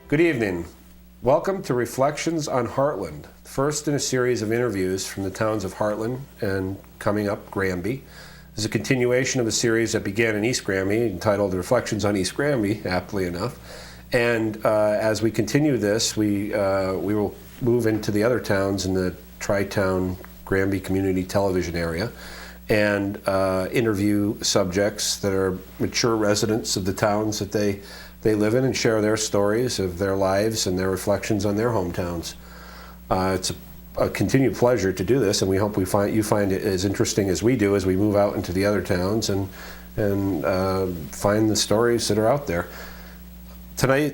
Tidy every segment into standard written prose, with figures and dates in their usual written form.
Good evening. Welcome to Reflections on Hartland, first in a series of interviews from the towns of Hartland and, coming up, Granby. This is a continuation of a series that began in East Granby entitled Reflections on East Granby, aptly enough. And as we continue this, we will move into the other towns in the Tri-Town Granby Community Television area and interview subjects that are mature residents of the towns that they live in and share their stories of their lives and their reflections on their hometowns. It's a continued pleasure to do this, and we hope you find it as interesting as we do as we move out into the other towns and find the stories that are out there. My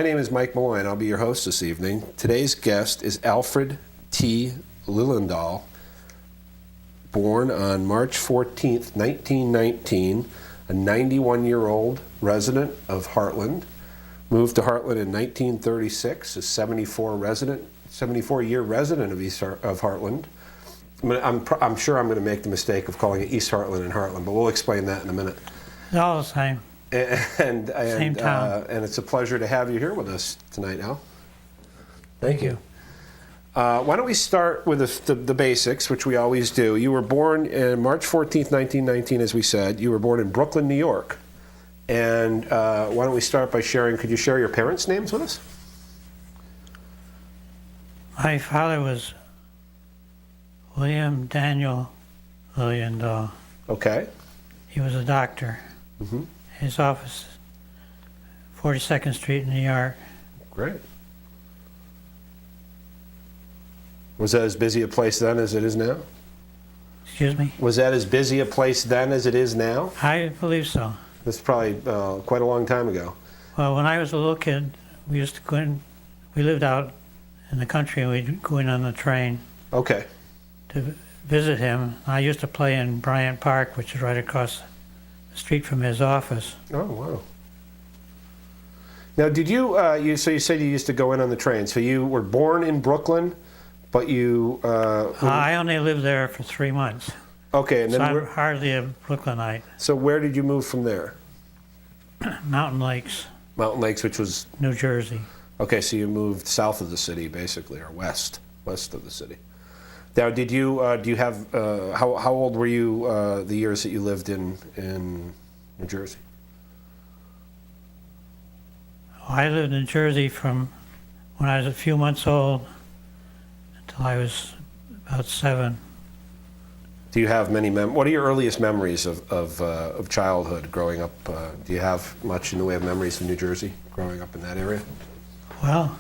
name is Mike Malloy, and I'll be your host this evening. Today's guest is Alfred T. Lilliendahl, born on March 14th, 1919, a 91-year-old resident of Hartland, moved to Hartland in 1936, a 74-year resident of Hartland. I'm sure I'm going to make the mistake of calling it East Hartland and Hartland, but we'll explain that in a minute. It's all the same. Same town. And it's a pleasure to have you here with us tonight, Al. Thank you. Why don't we start with the basics, which we always do. You were born in March 14th, 1919, as we said. You were born in Brooklyn, New York. And why don't we start by could you share your parents' names with us? My father was William Daniel Lilliendahl. Okay. He was a doctor. Mm-hmm. His office, 42nd Street in New York. Great. Was that as busy a place then as it is now? Excuse me? Was that as busy a place then as it is now? I believe so. That's probably quite a long time ago. Well, when I was a little kid, we used to go in, we lived out in the country, and we'd go in on the train. Okay. To visit him. I used to play in Bryant Park, which is right across the street from his office. Oh, wow. Now, did you so you said you used to go in on the train. So you were born in Brooklyn, but you... I only lived there for 3 months. Okay, and then... So I'm hardly a Brooklynite. So where did you move from there? Mountain Lakes. Mountain Lakes, which was... New Jersey. Okay, so you moved south of the city, basically, or west of the city. Now, did you, do you have, how old were you the years that you lived in New Jersey? I lived in Jersey from when I was a few months old until I was about 7. Do you have many what are your earliest memories of childhood growing up? Do you have much in the way of memories of New Jersey growing up in that area? Well,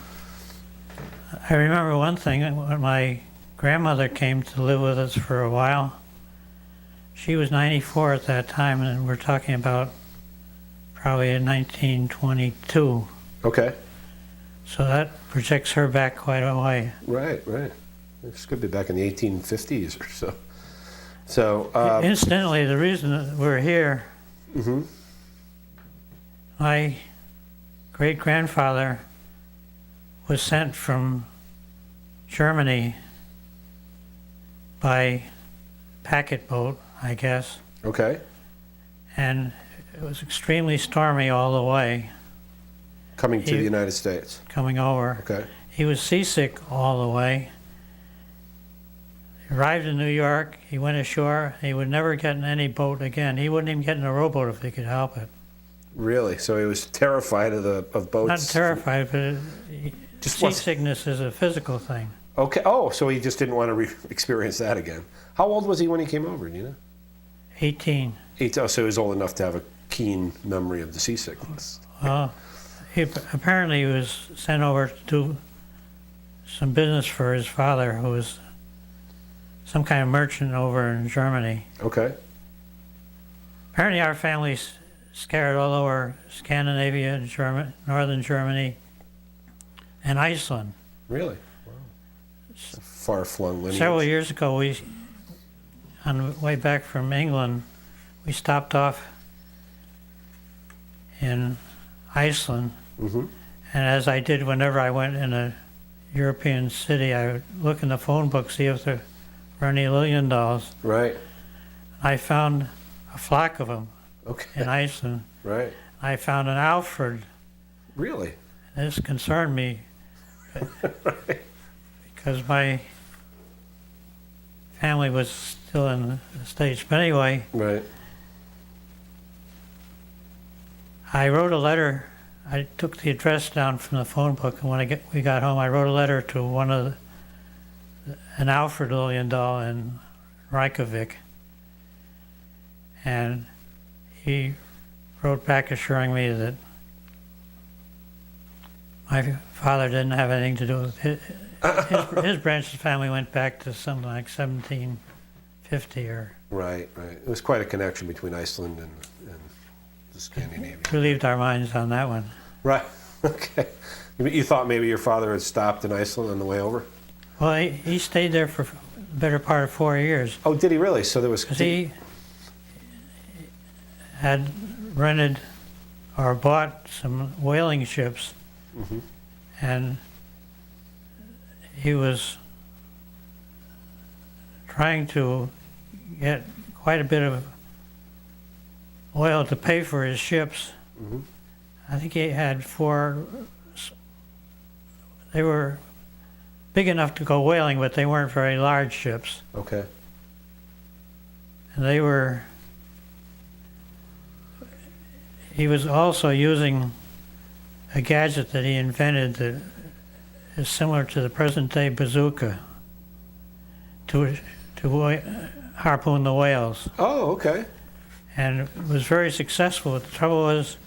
I remember one thing. When my grandmother came to live with us for a while, she was 94 at that time, and we're talking about probably in 1922. Okay. So that projects her back quite a way. Right. This could be back in the 1850s or so. So, incidentally, the reason that we're here, mm-hmm. my great-grandfather was sent from Germany by packet boat, I guess. Okay. And it was extremely stormy all the way. Coming to the United States. Coming over. Okay. He was seasick all the way. He arrived in New York, he went ashore, he would never get in any boat again. He wouldn't even get in a rowboat if he could help it. Really? So he was terrified of boats? Not terrified, but seasickness is a physical thing. Okay. Oh, so he just didn't want to experience that again. How old was he when he came over, do you know? 18. Oh, so he was old enough to have a keen memory of the seasickness. Well, apparently he was sent over to do some business for his father, who was some kind of merchant over in Germany. Okay. Apparently our family's scattered all over Scandinavia, northern Germany, and Iceland. Really? Wow. It's a far-flung lineage. Several years ago, on the way back from England, we stopped off in Iceland. Mm-hmm. And as I did whenever I went in a European city, I would look in the phone book, see if there were any Lilliendahls. Right. I found a flock of them in Iceland. Right. I found an Alfred. Really? this concerned me because my family was still in the States. But anyway, Right. I wrote a letter. I took the address down from the phone book, and when we got home, I wrote a letter to an Alfred Lilliendahl in Reykjavik, and he wrote back assuring me that my father didn't have anything to do with it. His branch of the family went back to something like 1750 or... Right, right. It was quite a connection between Iceland and the Scandinavian. Relieved our minds on that one. Right, okay. You thought maybe your father had stopped in Iceland on the way over? Well, he stayed there for the better part of 4 years. Oh, did he really? So there was... Because he had rented or bought some whaling ships, Mhm. and he was trying to get quite a bit of oil to pay for his ships. Mhm. I think he had 4. They were big enough to go whaling, but they weren't very large ships. Okay. And he was also using a gadget that he invented that is similar to the present day bazooka to harpoon the whales. Oh, okay. And it was very successful. The trouble was,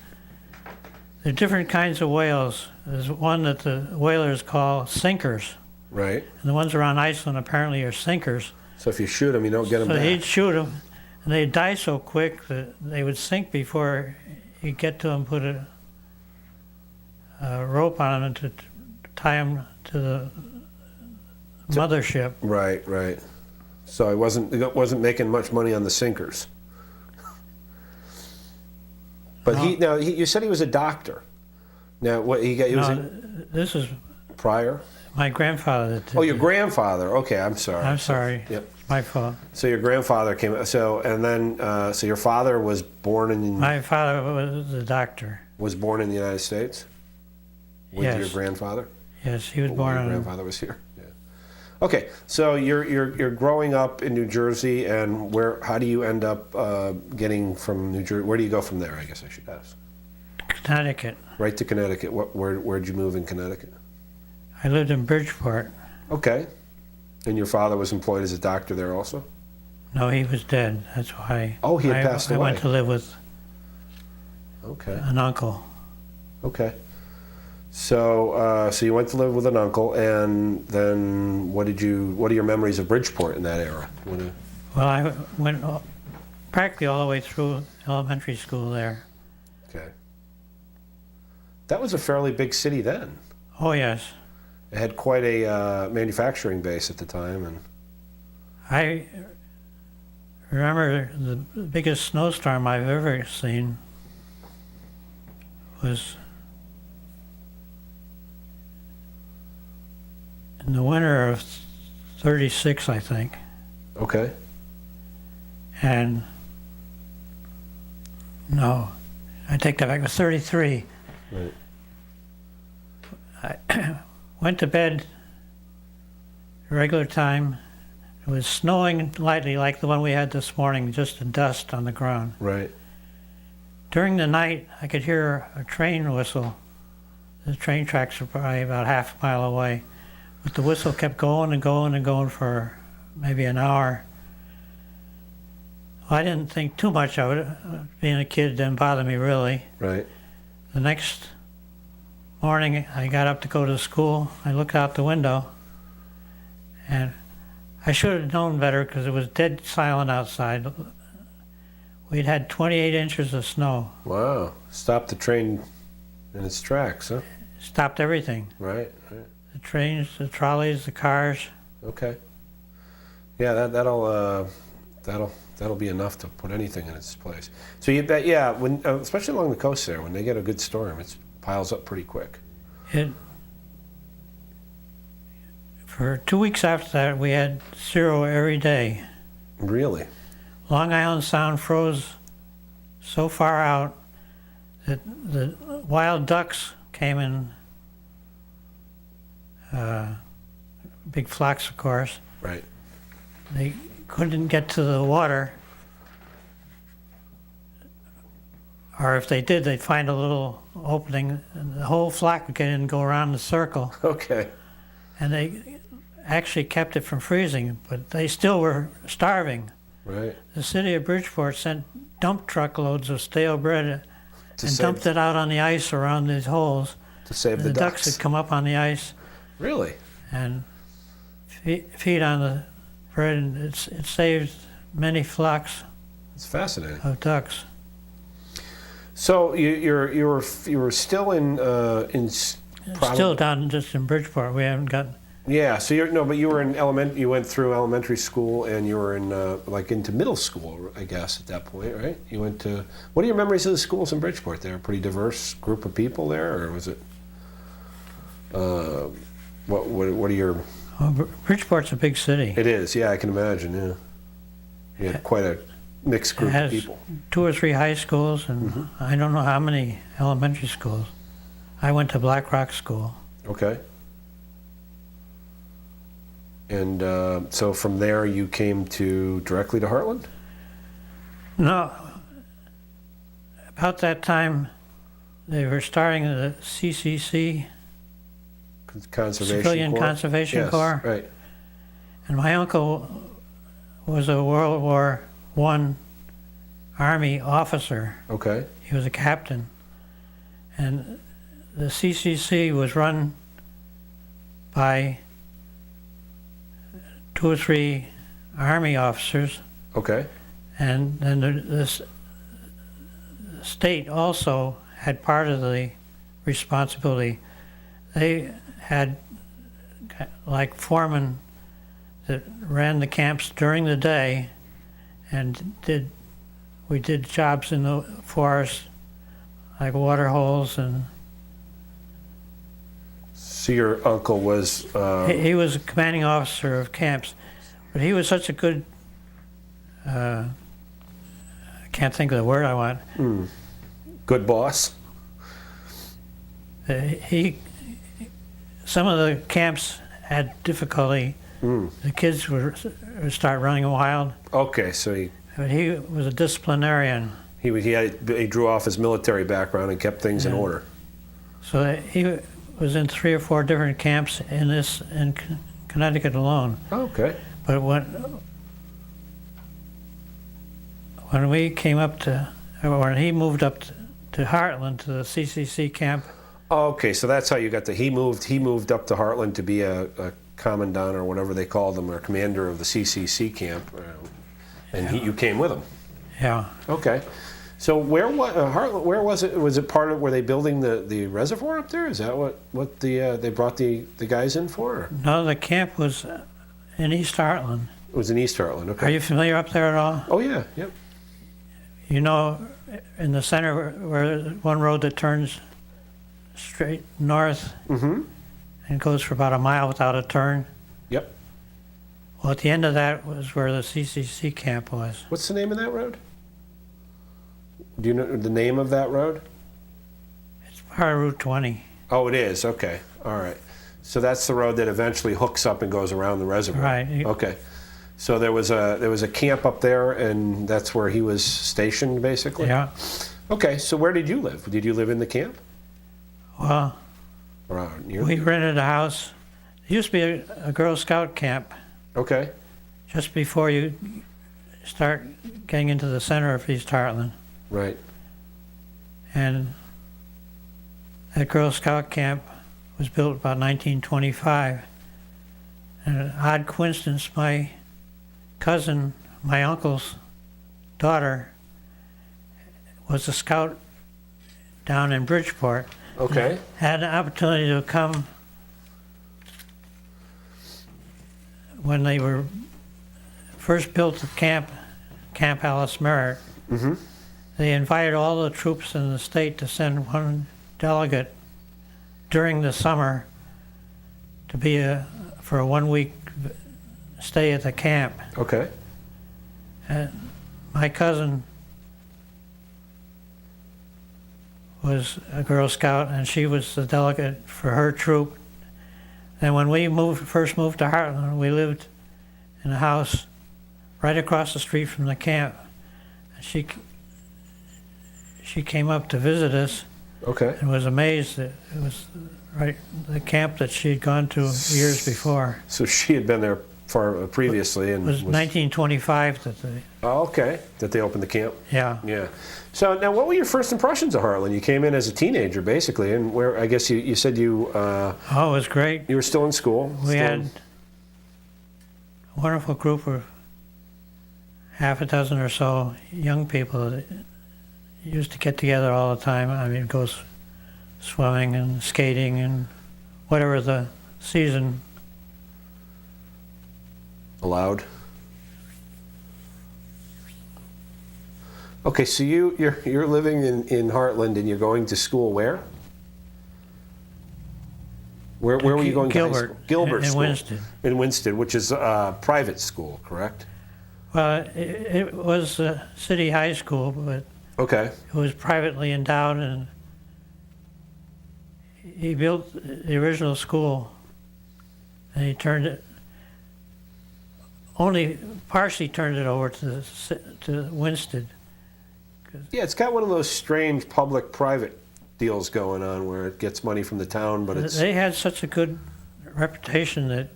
there are different kinds of whales. There's one that the whalers call sinkers. Right. And the ones around Iceland apparently are sinkers. So if you shoot them, you don't get them So back. he'd shoot them, and they'd die so quick that they would sink before he'd get to them, put a rope on them to tie them to the mothership. Right, right. So he wasn't making much money on the sinkers. But No. you said he was a doctor. Now what he was This is prior? my grandfather that did Oh, your it. grandfather. Okay, I'm sorry. I'm sorry. Yep. My fault. So your grandfather came. So your father was born in My father was a doctor. the United States. With Yes. your grandfather. Yes, he was When born your in... grandfather was here. Yeah. Okay, so you're growing up in New Jersey, and how do you end up getting from New Jersey? Where do you go from there? I guess I should ask. Connecticut. Right to Connecticut. Where'd you move in Connecticut? I lived in Bridgeport. Okay, and your father was employed as a doctor there also. No, he was dead. That's why. Oh, he had passed I away. went to live with Okay. an uncle. Okay. So you went to live with an uncle, and then what are your memories of Bridgeport in that era? Well, I went practically all the way through elementary school there. Okay. That was a fairly big city then. Oh, yes. It had quite a manufacturing base at the time, and I remember the biggest snowstorm I've ever seen was in the winter of 36, I think. okay. And no, I take that back. It was 33. Right. I went to bed at regular time. It was snowing lightly like the one we had this morning, just a dust on the ground. Right. During the night, I could hear a train whistle. The train tracks were probably about half a mile away, but the whistle kept going and going and going for maybe an hour. Well, I didn't think too much of it. Being a kid didn't bother me really. Right. The next morning, I got up to go to school. I looked out the window, and I should have known better because it was dead silent outside. We'd had 28 inches of snow. Wow. Stopped the train in its tracks, huh? Stopped everything. Right. Right. The trains, the trolleys, the cars. Okay. Yeah, that'll be enough to put anything in its place. So you bet, yeah, when especially along the coast there, when they get a good storm, it piles up pretty quick. For 2 weeks after that, we had 0 every day. Really? Long Island Sound froze so far out that the wild ducks came in big flocks, of course. Right. They couldn't get to the water, or if they did, they'd find a little opening, and the whole flock would get in and go around the circle. Okay. And they actually kept it from freezing, but they still were starving. Right. The city of Bridgeport sent dump truckloads of stale bread and save- dumped it out on the ice around these holes. To save the The ducks ducks. would come up on the ice Really? and feed on the bread, and it saved many flocks It's fascinating. of ducks. So you were still in Still down just in Bridgeport. We haven't got. Yeah, so but you were in you went through elementary school and you were in like into middle school, I guess, at that point, right? You went to, what are your memories of the schools in Bridgeport? They were a pretty diverse group of people there, or was it, what are your, Well, Bridgeport's a big city. it is, yeah, I can imagine, yeah. You had quite a mixed It group of has people. 2 or 3 high schools, and I don't know how many elementary schools. I went to Black Rock School. Okay. And so from there you came directly to Hartland? No, about that time, they were starting the CCC, Conservation Civilian Corps? Conservation Yes, Corps. right. And my uncle was a World War I Army officer. Okay. He was a captain. And the CCC was run by 2 or 3 Army officers, Okay. and then the state also had part of the responsibility. They had like foremen that ran the camps during the day, and we did jobs in the forest, like water holes, and So your uncle was, he was a commanding officer of camps, but he was such a good, I can't think of the word I want. good boss? Some of the camps had difficulty. The kids would start running wild, Okay, so but he was a disciplinarian. he drew off his military background and kept things in Yeah. order. So he was in 3 or 4 different camps in Connecticut alone. Okay. But when we came up to, or when he moved up to Hartland, to the CCC camp, Okay, so that's how you got he moved up to Hartland to be a commandant or whatever they called him, or commander of the CCC camp, and you came with him. yeah. Okay. So Hartland, where was it? Was it part of, were they building the reservoir up there? Is that what they brought the guys in for? Or? No, the camp was in East Hartland. It was in East Hartland, okay. Are you familiar up there at all? Oh yeah, yep. You know, in the center where one road that turns straight north and goes for about a mile without a turn? Yep. Well, at the end of that was where the CCC camp was. What's the name of that road? Do you know the name of that road? It's part of Route 20. Oh, it is. Okay. All right. So that's the road that eventually hooks up and goes around the reservoir. Right. Okay. So there was a camp up there, and that's where he was stationed, basically. Yeah. Okay. So where did you live? Did you live in the camp? Well, Or near? we rented a house. It used to be a Girl Scout camp Okay. just before you start getting into the center of East Hartland. Right. And that Girl Scout camp was built about 1925. And an odd coincidence, my cousin, my uncle's daughter, was a scout down in Bridgeport. Okay. Had an opportunity to come when they were first built the Camp Alice Merritt. They invited all the troops in the state to send one delegate during the summer to be for a 1-week stay at the camp. Okay. And my cousin was a Girl Scout, and she was the delegate for her troop. And when we first moved to Hartland, we lived in a house right across the street from the camp. And she came up to visit us Okay. and was amazed that it was right the camp that she had gone to years before. So she had been there far previously, and It was 1925 that they, Oh, okay, that they opened the camp. yeah. Yeah. So now, what were your first impressions of Hartland? You came in as a teenager, basically, and where I guess you said you Oh, it was great. you were still in school. We had a wonderful group of half a dozen or so young people that used to get together all the time. I mean, go swimming and skating and whatever the season. allowed. Okay, so you're living in Hartland, and you're going to school where? Where were you going to high Gilbert. school? Gilbert In School. Winston. In Winston, which is a private school, correct? Well, it was a city high school, but Okay. it was privately endowed, and he built the original school, and he turned it, only partially turned it over to Winston. Yeah, it's got one of those strange public-private deals going on where it gets money from the town, but it's They had such a good reputation that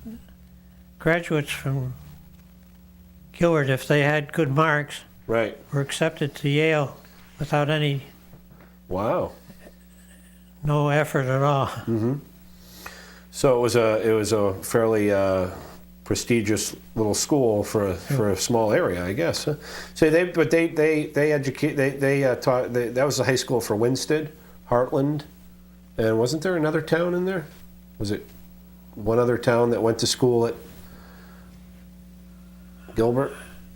graduates from Gilbert, if they had good marks, right. were accepted to Yale without Wow. no effort at all. So it was a fairly prestigious little school for a small area, I guess. Huh? So they educate they taught that was the high school for Winston, Hartland, and wasn't there another town in there? Was it one other town that went to school at Gilbert,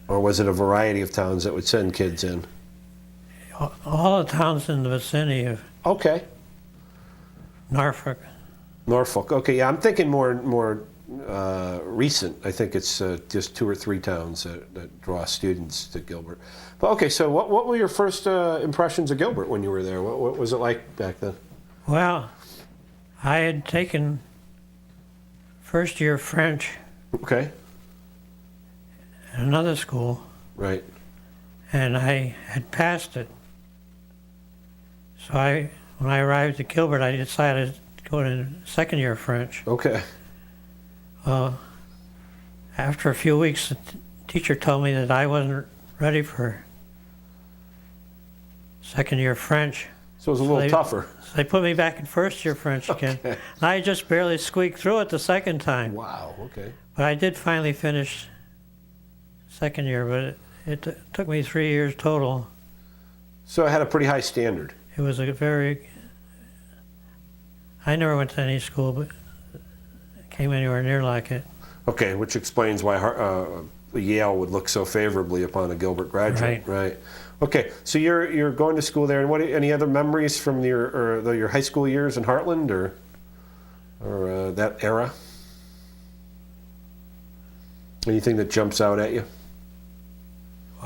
or was it a variety of towns that would send kids in? All the towns in the vicinity of Okay, Norfolk. Norfolk. Okay, yeah, I'm thinking more recent. I think it's just 2 or 3 towns that draw students to Gilbert. But okay, so what were your first impressions of Gilbert when you were there? What was it like back then? Well, I had taken first year French Okay, at another school, right. and I had passed it. So when I arrived at Gilbert, I decided to go to second year French. Okay, After a few weeks, the teacher told me that I wasn't ready for second year French. so it was a little tougher. So they put me back in first year French again. Okay. And I just barely squeaked through it the second time. Wow. Okay. But I did finally finish second year, but it took me 3 years total. So it had a pretty high standard. It was a very... I never went to any school but came anywhere near like it. Okay, which explains why Yale would look so favorably upon a Gilbert graduate. Right. Okay, so you're going to school there, and any other memories from your high school years in Hartland or that era? Anything that jumps out at you?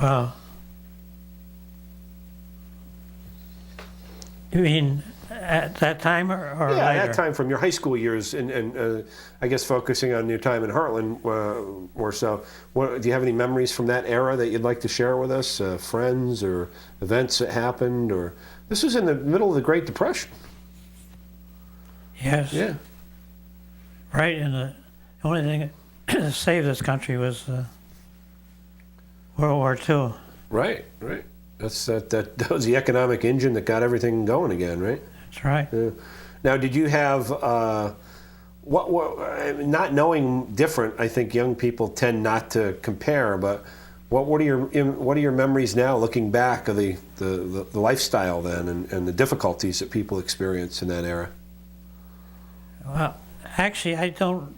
Wow. You mean at that time or Yeah, later? at that time from your high school years, and I guess focusing on your time in Hartland more so. Do you have any memories from that era that you'd like to share with us? Friends or events that happened? Or this was in the middle of the Great Depression. Yes. Yeah. Right, and the only thing that saved this country was World War II. Right. That was the economic engine that got everything going again, right? That's right. Yeah. Now, did you have not knowing different? I think young people tend not to compare. But what are your memories now, looking back of the lifestyle then and the difficulties that people experienced in that era? Well, actually, I don't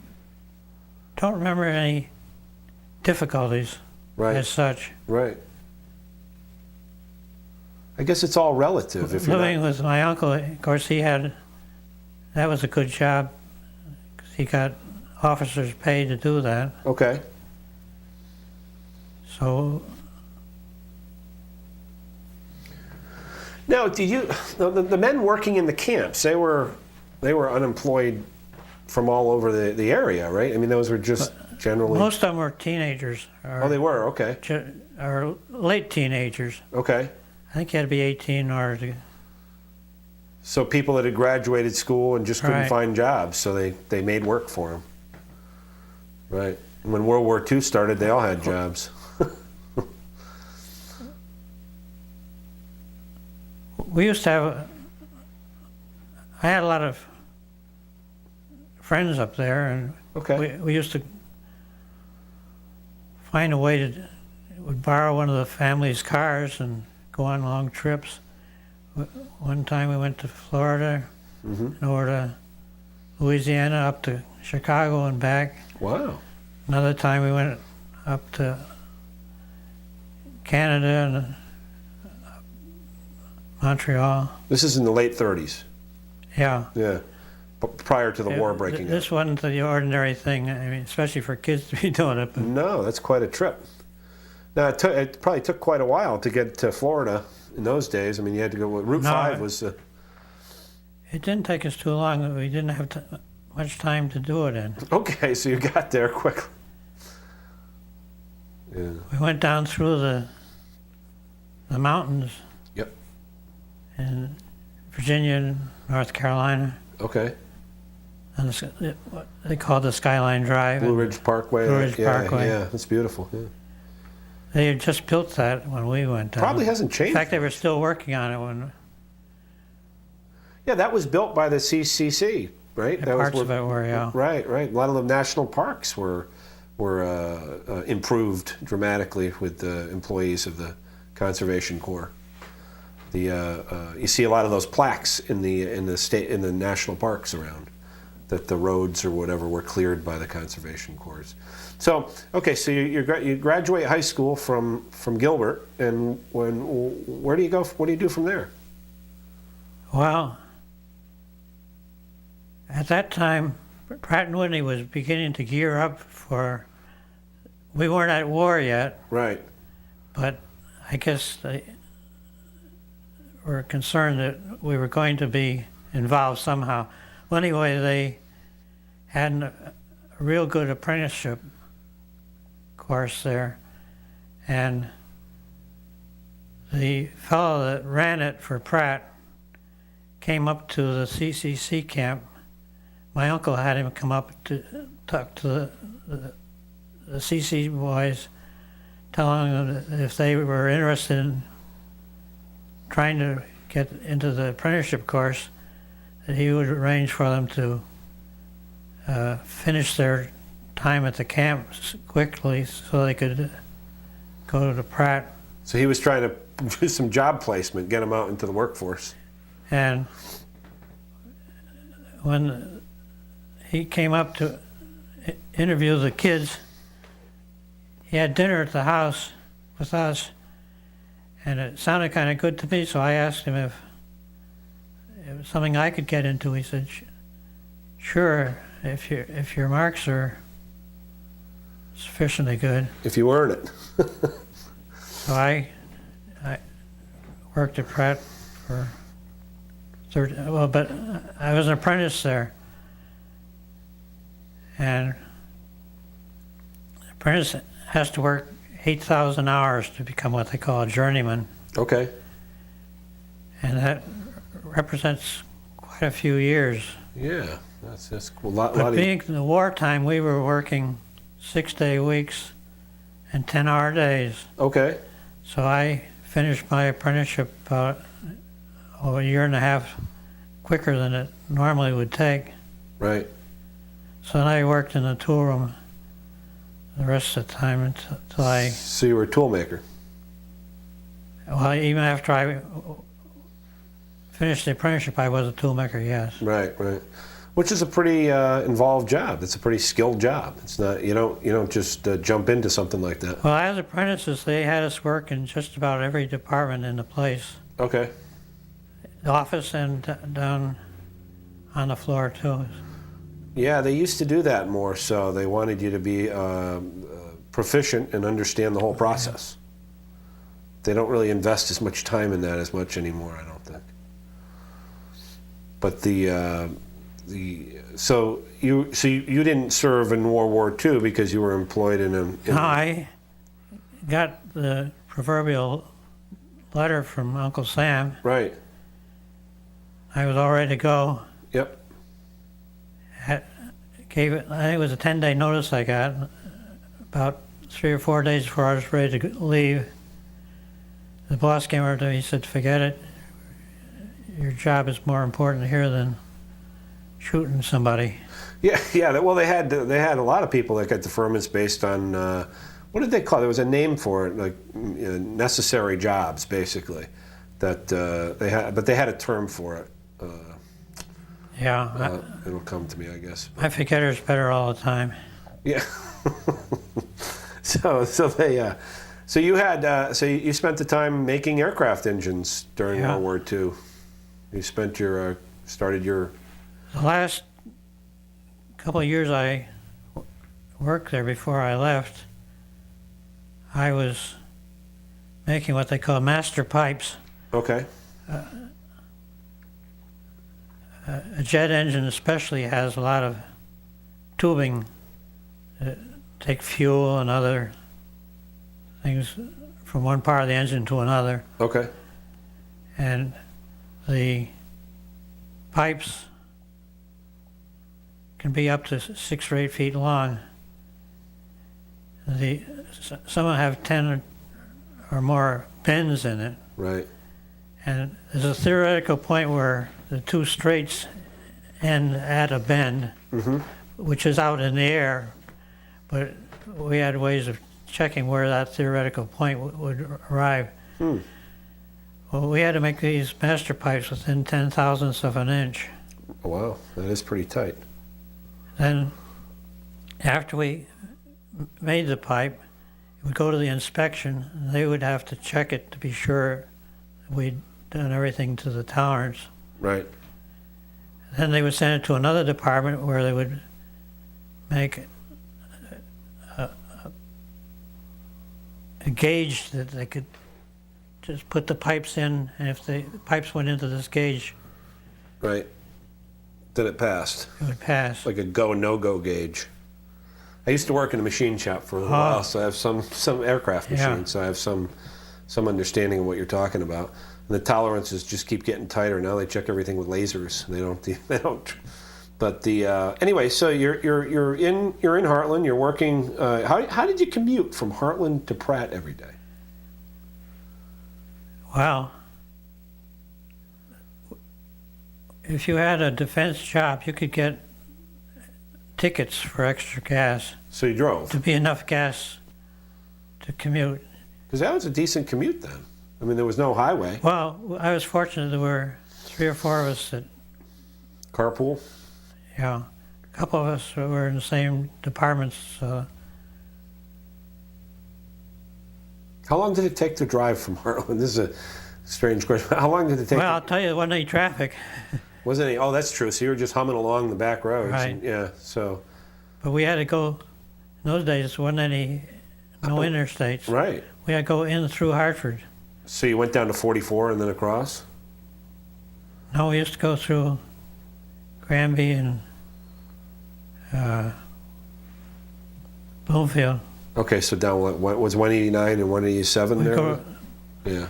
remember any difficulties as such. Right. I guess it's all relative. If you're Living with my uncle, of course, that was a good job because he got officers paid to do that. Okay. So now, did you the men working in the camps? They were unemployed from all over the area, right? I mean, those were just generally... Most of them were teenagers. Oh, they were, okay. Or late teenagers. Okay. I think you had to be 18 in order to... So people that had graduated school and just couldn't Right. find jobs, so they made work for them. Right. And when World War II started, they all had jobs. We used to have... I had a lot of friends up there, and Okay. we used to find a way to... Would borrow one of the family's cars and go on long trips. One time we went to Florida, and over to Louisiana, up to Chicago and back. Wow. Another time we went up to Canada and Montreal. This is in the late 30s. Yeah. Yeah. Prior to the war breaking out. This wasn't the ordinary thing, I mean, especially for kids to be doing it. But No, that's quite a trip. Now, it probably took quite a while to get to Florida in those days. I mean, you had to go... Route 5 was... it didn't take us too long. We didn't have much time to do it in. Okay, so you got there quickly. Yeah. We went down through the mountains Yep. in Virginia and North Carolina. Okay. On what they call the Skyline Drive. Blue Ridge Parkway. Blue Ridge Parkway. Yeah, that's beautiful. Yeah. They had just built that when we went down. Probably hasn't In changed. fact, they were still working on it when Yeah, that was built by the CCC, right? That was parts of it were, yeah. Right, right. A lot of the national parks were improved dramatically with the employees of the Conservation Corps. You see a lot of those plaques in the national parks around, that the roads or whatever were cleared by the Conservation Corps. So, okay, so you graduate high school from Gilbert, and where do you go? What do you do from there? Well, at that time, Pratt & Whitney was beginning to gear up for, we weren't at war yet, Right. but I guess they were concerned that we were going to be involved somehow. Well, anyway, they had a real good apprenticeship course there, and the fellow that ran it for Pratt came up to the CCC camp. My uncle had him come up to talk to the CC boys, telling them that if they were interested in trying to get into the apprenticeship course, that he would arrange for them to finish their time at the camp quickly so they could go to Pratt. So he was trying to do some job placement, get them out into the workforce. And when he came up to interview the kids, he had dinner at the house with us, and it sounded kind of good to me, so I asked him if it was something I could get into. He said, sure, if your marks are sufficiently good. If you earn it. So I worked at Pratt for but I was an apprentice there. And the apprentice has to work 8,000 hours to become what they call a journeyman. Okay. And that represents quite a few years. Yeah, that's cool. Lot But of, being in the wartime, we were working 6-day weeks and 10-hour days. okay. So I finished my apprenticeship about a year and a half quicker than it normally would take. Right. So then I worked in the tool room the rest of the time until I, So you were a tool maker. well, even after I finished the apprenticeship, I was a tool maker, yes. Right, right. Which is a pretty involved job. It's a pretty skilled job. It's not, you don't just jump into something like that. Well, as apprentices, they had us work in just about every department in the place. Okay. The office and down on the floor, too. Yeah, they used to do that more so. They wanted you to be proficient and understand the whole process. They don't really invest as much time in that as much anymore, I don't think. But the so you didn't serve in World War II because you were employed in a. No, I got the proverbial letter from Uncle Sam. Right. I was all ready to go. Yep. Gave it. I think it was a 10-day notice I got. About 3 or 4 days before I was ready to leave, the boss came over to me. He said, "Forget it. Your job is more important here than shooting somebody." Yeah, yeah. Well, they had a lot of people that got deferments based on what did they call it? There was a name for it, like necessary jobs, basically. That they had, but they had a term for it. Yeah, it'll come to me, I guess. my forgetter's better all the time. Yeah. so you spent the time making aircraft engines during Yeah. World War II. You spent started your. The last couple of years I worked there before I left, I was making what they call master pipes. Okay. A jet engine especially has a lot of tubing that take fuel and other things from one part of the engine to another. Okay. And the pipes can be up to 6 or 8 feet long. Some of them have 10 or more bends in it. Right. And there's a theoretical point where the two straights end at a bend, which is out in the air, but we had ways of checking where that theoretical point would arrive. Well, we had to make these master pipes within 10,000ths of an inch. Oh, wow, that is pretty tight. Then, after we made the pipe, it would go to the inspection, and they would have to check it to be sure we'd done everything to the tolerance. Right. Then they would send it to another department where they would make a gauge that they could just put the pipes in, and if the pipes went into this gauge, Right. Then it passed. it would pass. Like a go no go gauge. I used to work in a machine shop for a while, so I have some aircraft Yeah. machines, so I have some understanding of what you're talking about. And the tolerances just keep getting tighter. Now they check everything with lasers. They don't. But anyway, so you're in Hartland. You're working. How did you commute from Hartland to Pratt every day? Well, if you had a defense job, you could get tickets for extra gas So you drove, to be enough gas to commute. because that was a decent commute then. I mean, there was no highway. Well, I was fortunate there were 3 or 4 of us that, Carpool. a couple of us were in the same departments. How long did it take to drive from Hartland? This is a strange question. How long did it take? Well, I'll tell you, there wasn't any traffic, Wasn't any? Oh, that's true. So you were just humming along the back roads. Right. Yeah. So. but we had to go, in those days, there wasn't no interstates. Right. We had to go in through Hartford. So you went down to 44 and then across? No, we used to go through Granby and Bloomfield. Okay, so down what was 189 and 187 We there? go So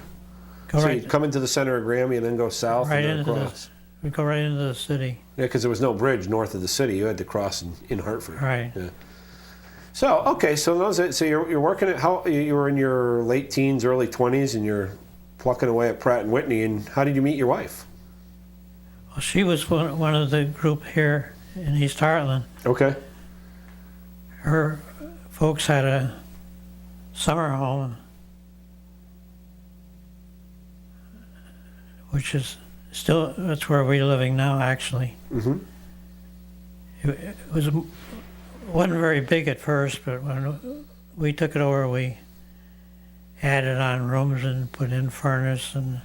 right, you come into the center of Granby and then go south right and then into across? we go right into the city. Yeah, because there was no bridge north of the city. You had to cross in Hartford. Right. Yeah. So, okay, so you're working at, you were in your late teens, early 20s, and you're plucking away at Pratt & Whitney, and how did you meet your wife? Well, she was one of the group here in East Hartland. Okay. Her folks had a summer home, which is still, that's where we're living now, actually. Mm-hmm. It wasn't very big at first, but when we took it over, we added on rooms and put in furnace and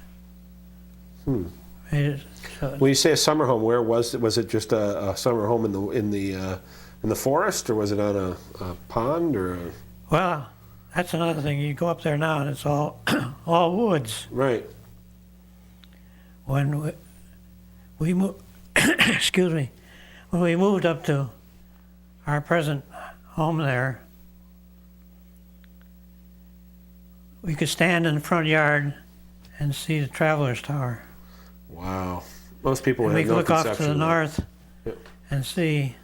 made it so. When you say a summer home, where was it? Was it just a summer home in the forest, or was it on a pond, or? Well, that's another thing. You go up there now, and it's all all woods. Right. When we moved, excuse me, when we moved up to our present home there, we could stand in the front yard and see the Travelers Tower. Wow. Most people And have we could no look off conception to the of that. north Yep. and see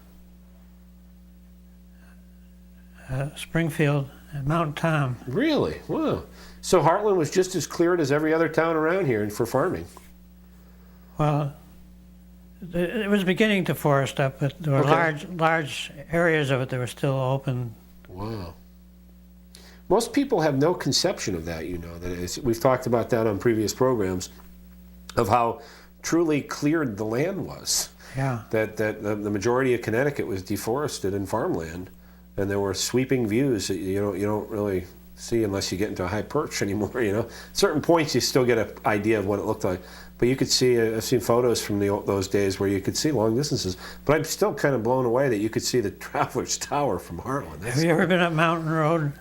Springfield and Mount Tom. Really? Wow. So Hartland was just as cleared as every other town around here for farming. Well, it was beginning to forest up, but there were Okay. large areas of it that were still open. Wow. Most people have no conception of that, you know. That is, we've talked about that on previous programs, of how truly cleared the land was. Yeah. That the majority of Connecticut was deforested and farmland, and there were sweeping views that you don't really see unless you get into a high perch anymore. You know, certain points you still get an idea of what it looked like, but you could see. I've seen photos from those days where you could see long distances. But I'm still kind of blown away that you could see the Travelers Tower from Hartland. That's Have you ever been up Mountain Road?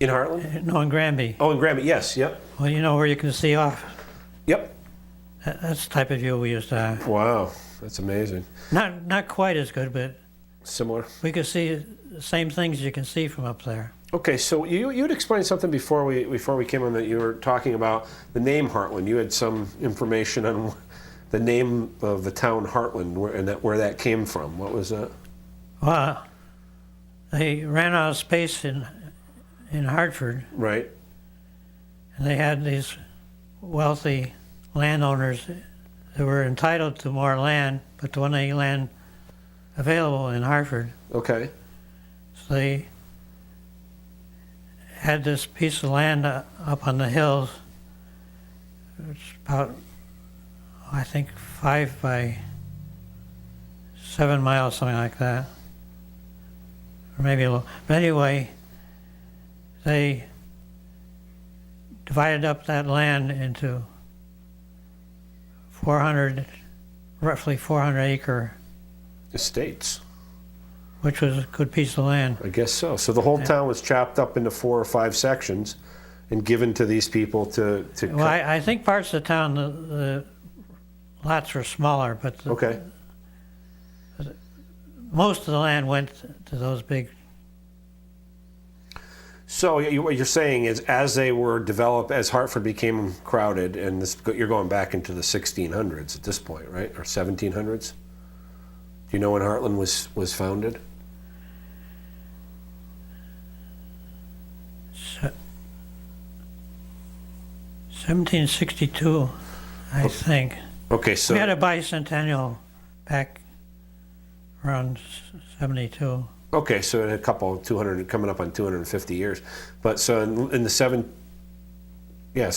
in Hartland? No, in Granby. Oh, in Granby, yes, yep, Well, you know where you can see off. yep. That's the type of view we used to have. Wow, that's amazing. Not quite as good, but Similar. we could see the same things you can see from up there. Okay, so you'd explained something before we came on, that you were talking about the name Hartland. You had some information on the name of the town Hartland where that came from. What was that? Well, they ran out of space in Hartford, Right. and they had these wealthy landowners that were entitled to more land, but there wasn't any land available in Hartford. Okay. So they had this piece of land up on the hills. It's about, I think, 5 by 7 miles, something like that. Or maybe a little. But anyway, they divided up that land into roughly 400 acre, Estates. which was a good piece of land. I guess so. So the whole town was chopped up into 4 or 5 sections and given to these people to Well, I think parts of the town, the lots were smaller, but Okay. most of the land went to those big. So what you're saying is, as they were developed, as Hartford became crowded, and you're going back into the 1600s at this point, right? Or 1700s? Do you know when Hartland was founded? Se- 1762, I think. Okay, so We had a bicentennial back around 72. okay, so in a couple 200, coming up on 250 years. But so in the so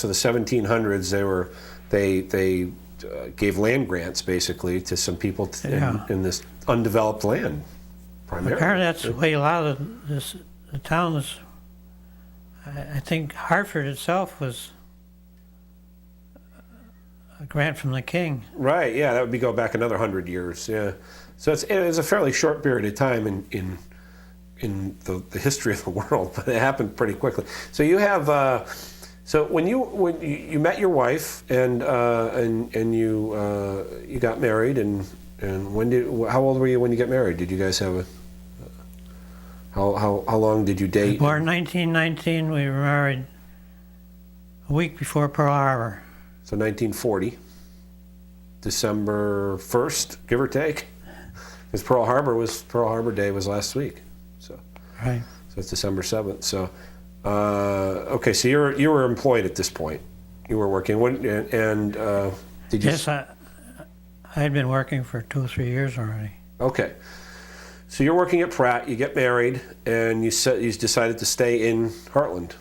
the 1700s, they gave land grants basically to some people Yeah. in this undeveloped land, primarily. Apparently, that's the way a lot of the towns. I think Hartford itself was a grant from the king. Right, yeah, that would go back another 100 years, yeah. So it was a fairly short period of time in the history of the world, but it happened pretty quickly. So you have, so when you met your wife and you got married, and how old were you when you got married? Did you guys have how long did you date? Born 1919, we were married a week before Pearl Harbor. So 1940, December 1st, give or take. Because Pearl Harbor Day was last week, so Right. it's December 7th. So, okay, so you were employed at this point. You were working. Did you? Yes, I had been working for 2 or 3 years already. Okay, so you're working at Pratt. You get married, and you decided to stay in Hartland.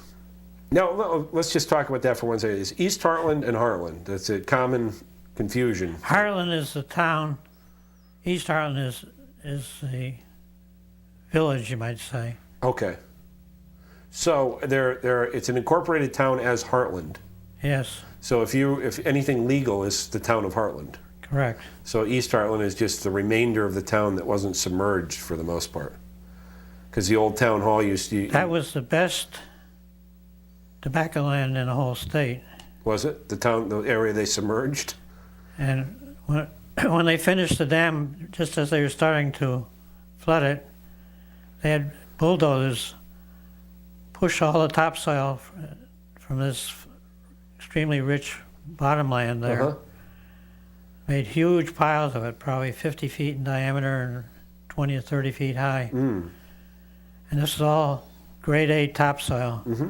Now let's just talk about that for one second. Is East Hartland and Hartland? That's a common confusion. Hartland is the town. East Hartland is the village, you might say. Okay. So it's an incorporated town as Hartland. Yes, So if anything legal is the town of Hartland. correct. So East Hartland is just the remainder of the town that wasn't submerged for the most part. Because the old town hall used to... That was the best tobacco land in the whole state. Was it? The area they submerged? And when when they finished the dam, just as they were starting to flood it, they had bulldozers push all the topsoil from this extremely rich bottomland there. Uh-huh. Made huge piles of it, probably 50 feet in diameter and 20 or 30 feet high. Mm. And this is all grade A topsoil. Mm-hmm.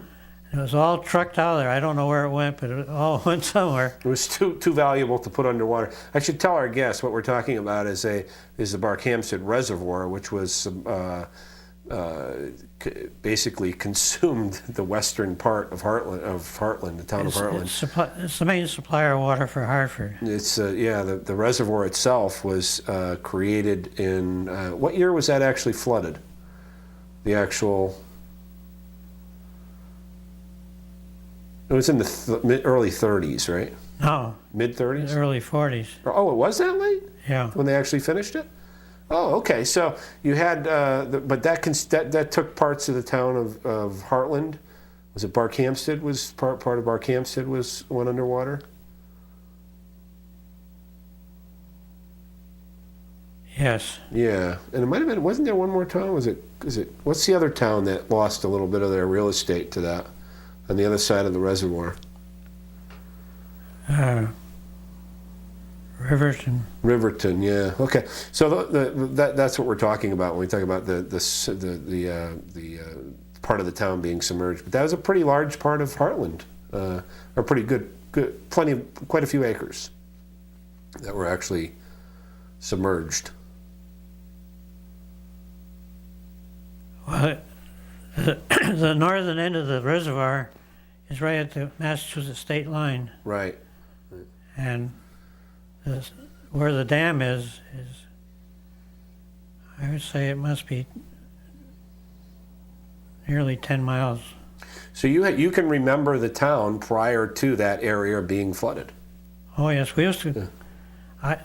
It was all trucked out of there. I don't know where it went, but it all went somewhere. It was too valuable to put underwater. I should tell our guests what we're talking about is the Barkhamsted Reservoir, which was basically consumed the western part of Hartland, the town of Hartland. It's the main supplier of water for Hartford. It's the reservoir itself was created in what year was that actually flooded? The actual. It was in the early 30s, right? No. Mid 30s? Early 40s. Oh, it was that late? Yeah. When they actually finished it? Oh, okay. So you had, but that took parts of the town of Hartland. Was it Barkhamsted? Was part of Barkhamsted went underwater? Yes. Yeah, and it might have been. Wasn't there one more town? Is it? What's the other town that lost a little bit of their real estate to that? On the other side of the reservoir. Riverton, yeah. Okay, so that's what we're talking about when we talk about the part of the town being submerged. But that was a pretty large part of Hartland, or pretty good, quite a few acres that were actually submerged. Well, the northern end of the reservoir is right at the Massachusetts state line. Right. And where the dam is, I would say it must be nearly 10 miles. So you can remember the town prior to that area being flooded? Oh yes, we used to.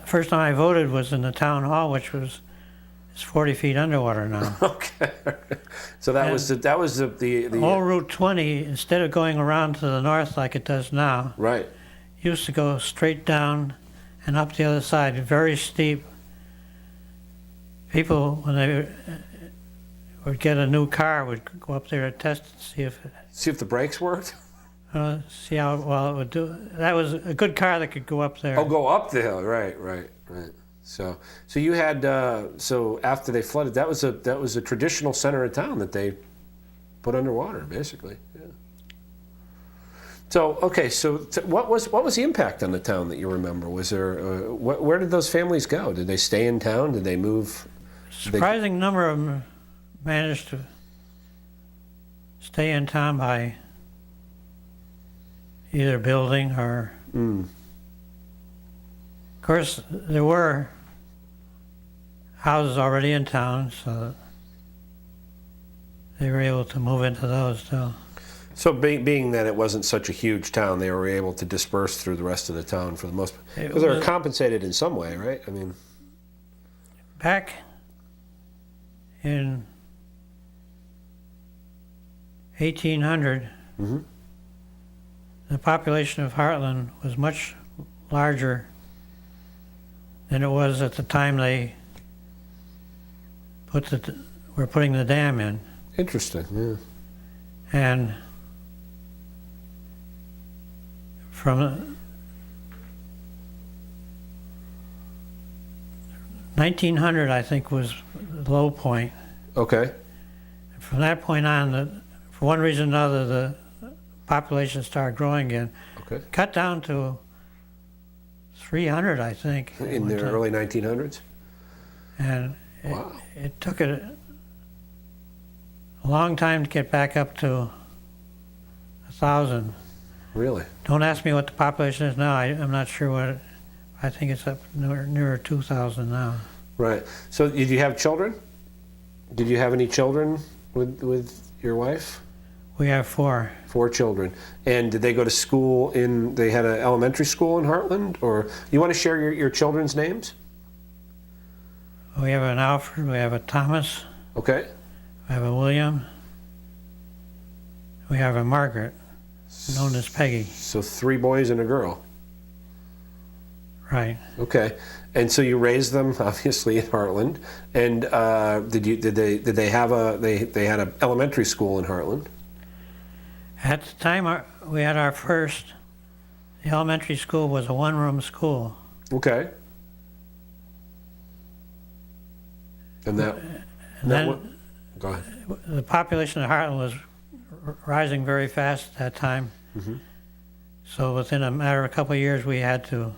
First time I voted was in the town hall, which was. It's 40 feet underwater now. Okay. So that was the whole Route 20, instead of going around to the north like it does now, right. Used to go straight down and up the other side, very steep. People, when they would get a new car, would go up there to test and see if the brakes worked. See how well it would do. That was a good car that could go up there. Oh, go up the hill, right. So you had so after they flooded, that was a traditional center of town that they put underwater, basically. Yeah. So okay, so what was the impact on the town that you remember? Was there where did those families go? Did they stay in town? Did they move? Surprising number of them managed to stay in town by either building or. Of course, there were houses already in town, so they were able to move into those too. So being that it wasn't such a huge town, they were able to disperse through the rest of the town for the most part. Because they were compensated in some way, right? I mean, back in 1800, the population of Hartland was much larger than it was at the time they were putting the dam in. Interesting, yeah. And from 1900, I think, was the low point. Okay. From that point on, for one reason or another, the population started growing again. Okay. Cut down to 300, I think. In the early 1900s? And wow. It took it a long time to get back up to 1,000. Really? Don't ask me what the population is now. I'm not sure what. I think it's up nearer 2,000 now. Right. So did you have children? Did you have any children with your wife? We have 4. 4 children. And did they go to school they had an elementary school in Hartland? Or you want to share your children's names? We have an Alfred, we have a Thomas. Okay. We have a William. We have a Margaret, known as Peggy. So 3 boys and a girl. Right. Okay, and so you raised them obviously in Hartland, and did they have they had an elementary school in Hartland? At the time we had our first, the elementary school was a one-room school. Okay. And that Then go ahead. the population of Hartland was rising very fast at that time. Mhm. So within a matter of a couple of years, we had to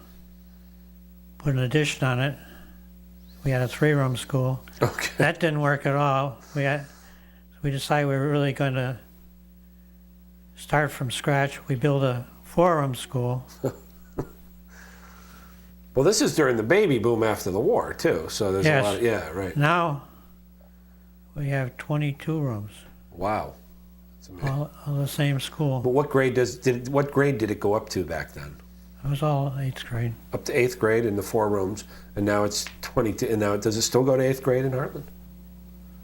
put an addition on it. We had a three-room school. Okay. That didn't work at all. We decided we were really going to start from scratch. We built a four-room school. Well, this is during the baby boom after the war too, so there's Yes. a lot of, yeah, right. Now we have 22 rooms, Wow. That's amazing. all the same school. But what grade did it go up to back then? It was all 8th grade. Up to 8th grade in the 4 rooms, and now it's 22. And now does it still go to 8th grade in Hartland,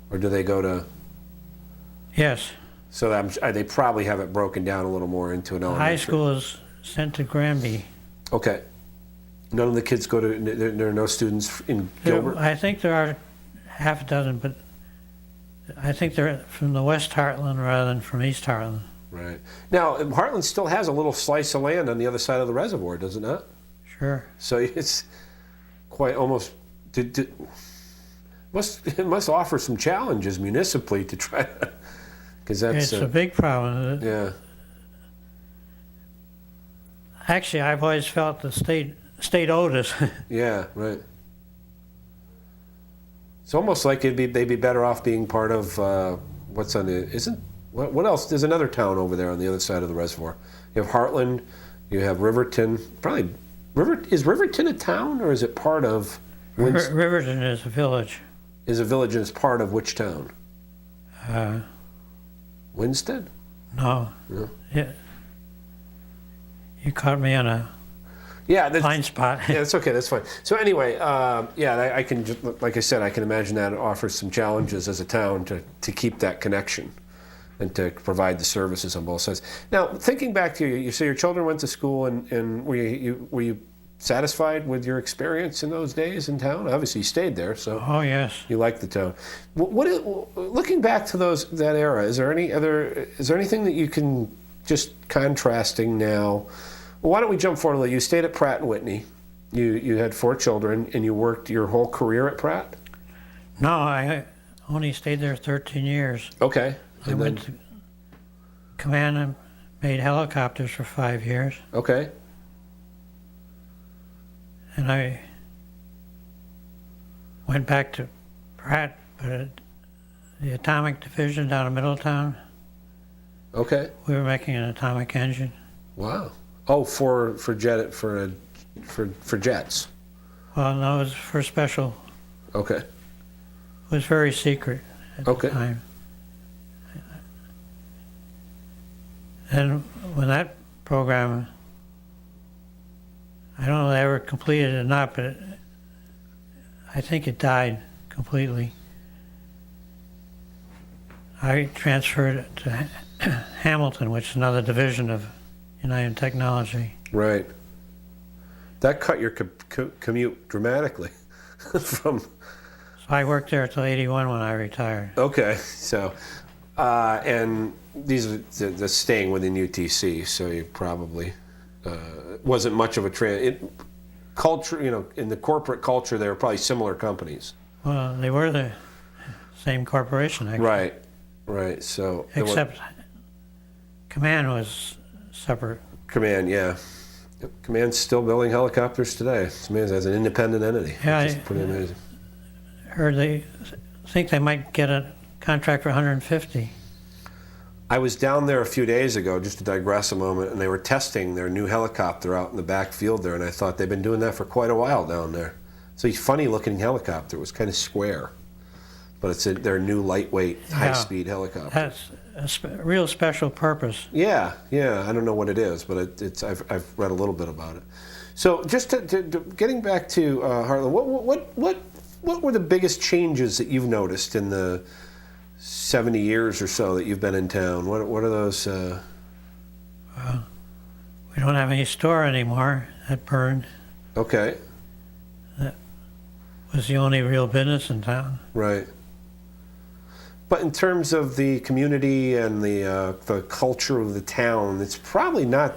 or do they go to? Yes. So they probably have it broken down a little more into an elementary. High school is sent to Granby. Okay. None of the kids go to. There are no students in Gilbert. I think there are half a dozen, but I think they're from the West Hartland rather than from East Hartland. Right. Now, Hartland still has a little slice of land on the other side of the reservoir, does it not? Sure. So it's quite almost. It must offer some challenges municipally to try to. Because that's It's a big problem. yeah. Actually, I've always felt the state owed us. Yeah, right. It's almost like they'd be better off being part of what's on the what else? There's another town over there on the other side of the reservoir. You have Hartland, you have Riverton. Probably is Riverton a town or is it part of? Riverton is a village. Is a village and it's part of which town? Uh, Winstead? no. No. Yeah. You caught me on a Yeah, blind spot. yeah, that's okay. That's fine. So anyway, yeah, I can just, like I said, I can imagine that it offers some challenges as a town to keep that connection and to provide the services on both sides. Now, thinking back to you say your children went to school, and were you satisfied with your experience in those days in town? Obviously, you stayed there, so Oh, yes. you liked the town. Looking back to that era, is there anything that you can just contrasting now? Well, why don't we jump forward a little? You stayed at Pratt & Whitney. You had 4 children, and you worked your whole career at Pratt? No, I only stayed there 13 years. Okay. I went to command and made helicopters for 5 years. Okay. And I went back to Pratt, but at the atomic division down in Middletown, Okay. we were making an atomic engine. Wow. Oh, for jets. Well, no, it was for special. Okay. It was very secret at Okay. the time. And when that program, I don't know if they ever completed it or not, but I think it died completely. I transferred it to Hamilton, which is another division of United Technology. Right. That cut your commute dramatically from. So I worked there until 81 when I retired. Okay. So, and these are the staying within UTC, so you probably wasn't much of a culture. You know, in the corporate culture, they were probably similar companies. Well, they were the same corporation, actually. Right. Right. So. Except Command was separate. Command, yeah. Yep. Command's still building helicopters today. It's amazing as an independent entity. Yeah, It's pretty amazing. Heard they think they might get a contract for 150. I was down there a few days ago, just to digress a moment, and they were testing their new helicopter out in the back field there, and I thought they've been doing that for quite a while down there. It's a funny-looking helicopter. It was kind of square, but it's their new lightweight, high-speed helicopter. That's a real special purpose. Yeah. I don't know what it is, but I've read a little bit about it. So, just to getting back to Hartland, what were the biggest changes that you've noticed in the 70 years or so that you've been in town? What are those? We don't have any store anymore. That burned. Okay. Was the only real business in town. Right. But in terms of the community and the culture of the town, it's probably not.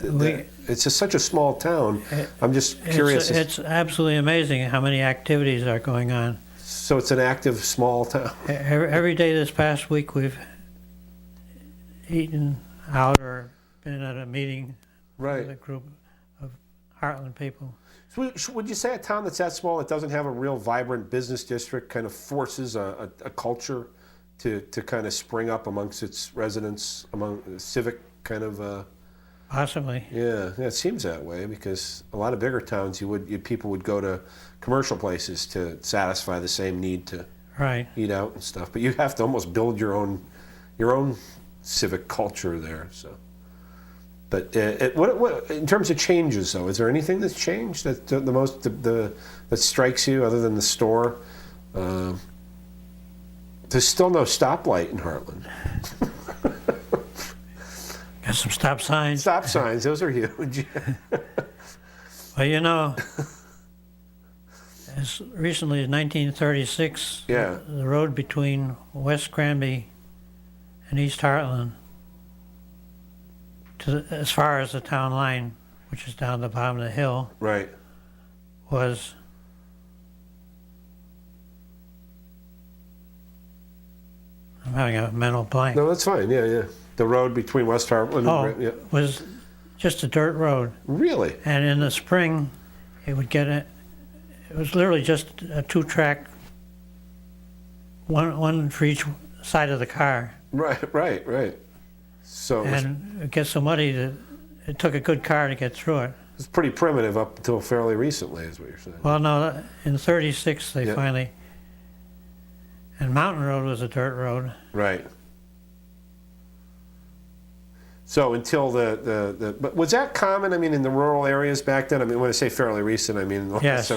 It's just such a small town. I'm just curious. It's absolutely amazing how many activities are going on. So it's an active small town. Every day this past week we've eaten out or been at a meeting Right. with a group of Hartland people. So would you say a town that's that small that doesn't have a real vibrant business district kind of forces a culture to kind of spring up amongst its residents, among civic kind of? Possibly. Yeah, it seems that way because a lot of bigger towns, people would go to commercial places to satisfy the same need to Right. eat out and stuff. But you have to almost build your own civic culture there. So, but what in terms of changes though, is there anything that's changed that that strikes you other than the store? There's still no stoplight in Hartland. Got some stop signs. Stop signs, those are huge. Well, you know, as recently as 1936, Yeah. the road between West Granby and East Hartland, as far as the town line, which is down the bottom of the hill, Right. was I'm having a mental blank. No, that's fine. Yeah. The road between West Hartland and yeah. Was just a dirt road. Really? And in the spring, it would get it. It was literally just a two-track, one for each side of the car. Right. So And it gets so muddy that it took a good car to get through it. it's pretty primitive up until fairly recently, is what you're saying. Well, no, in '36 they Yeah. finally. And Mountain Road was a dirt road. Right. So until but was that common? I mean, in the rural areas back then. I mean, when I say fairly recent, I mean in the last Yes.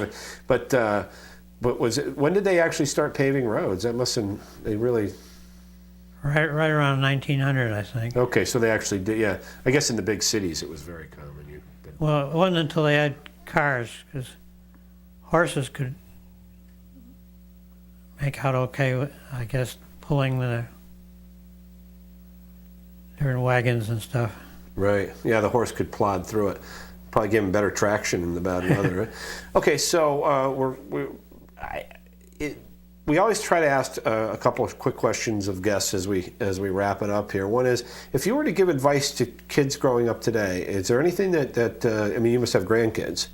But was it? When did they actually start paving roads? That must have they really. Right around 1900, I think. Okay, so they actually did. Yeah, I guess in the big cities it was very common. Well, it wasn't until they had cars, because horses could make out okay, I guess, pulling the different wagons and stuff. Right. Yeah, the horse could plod through it. Probably give him better traction in the bad weather. Right? Okay, so we always try to ask a couple of quick questions of guests as we wrap it up here. One is, if you were to give advice to kids growing up today, is there anything that I mean, you must have grandkids,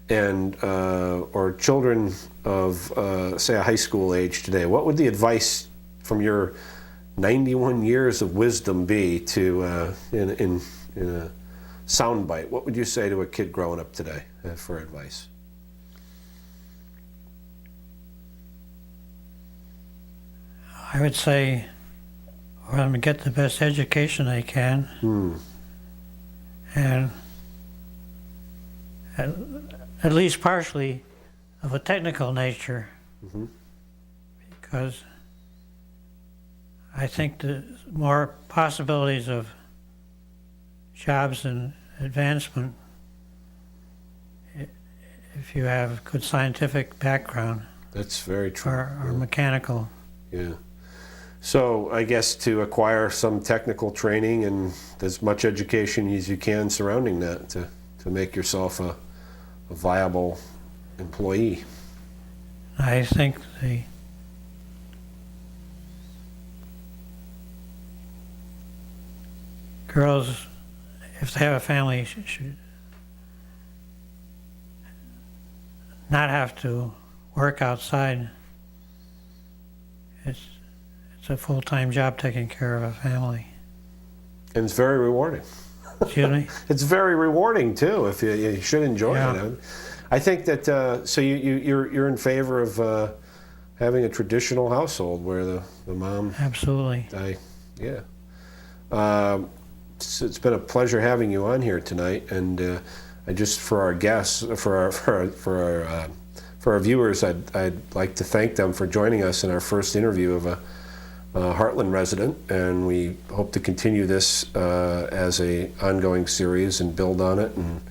and or children of say a high school age today. What would the advice from your 91 years of wisdom be to in a soundbite? What would you say to a kid growing up today for advice? I would say, for them to get the best education they can, and at least partially of a technical nature, because I think the more possibilities of jobs and advancement if you have good scientific background. That's very true. Or mechanical. Yeah. So I guess to acquire some technical training and as much education as you can surrounding that to make yourself a viable employee. I think the girls, if they have a family, should not have to work outside. It's a full-time job taking care of a family. And it's very rewarding. Excuse me? It's very rewarding too. If you should enjoy it. I think that so you're in favor of having a traditional household where the mom. Absolutely. Yeah. It's been a pleasure having you on here tonight, and I just for our guests, for our viewers, I'd like to thank them for joining us in our first interview of a Hartland resident, and we hope to continue this as a ongoing series and build on it and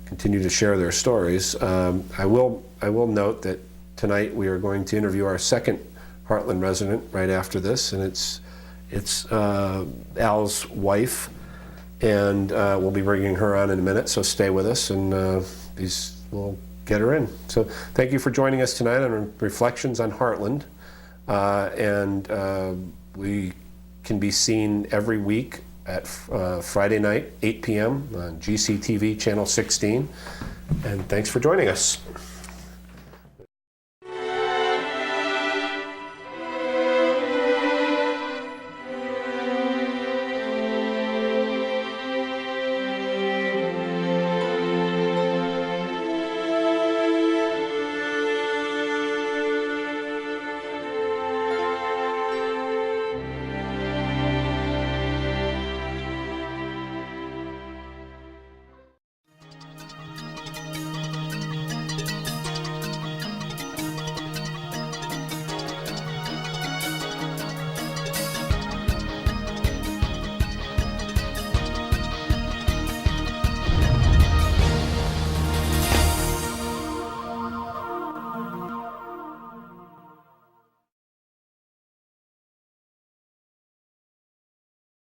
continue to share their stories. I will note that tonight we are going to interview our second Hartland resident right after this, and it's Al's wife, and we'll be bringing her on in a minute, so stay with us, and we'll get her in. So thank you for joining us tonight on Reflections on Hartland, and we can be seen every week at Friday night, 8 p.m. on GCTV Channel 16, and thanks for joining us.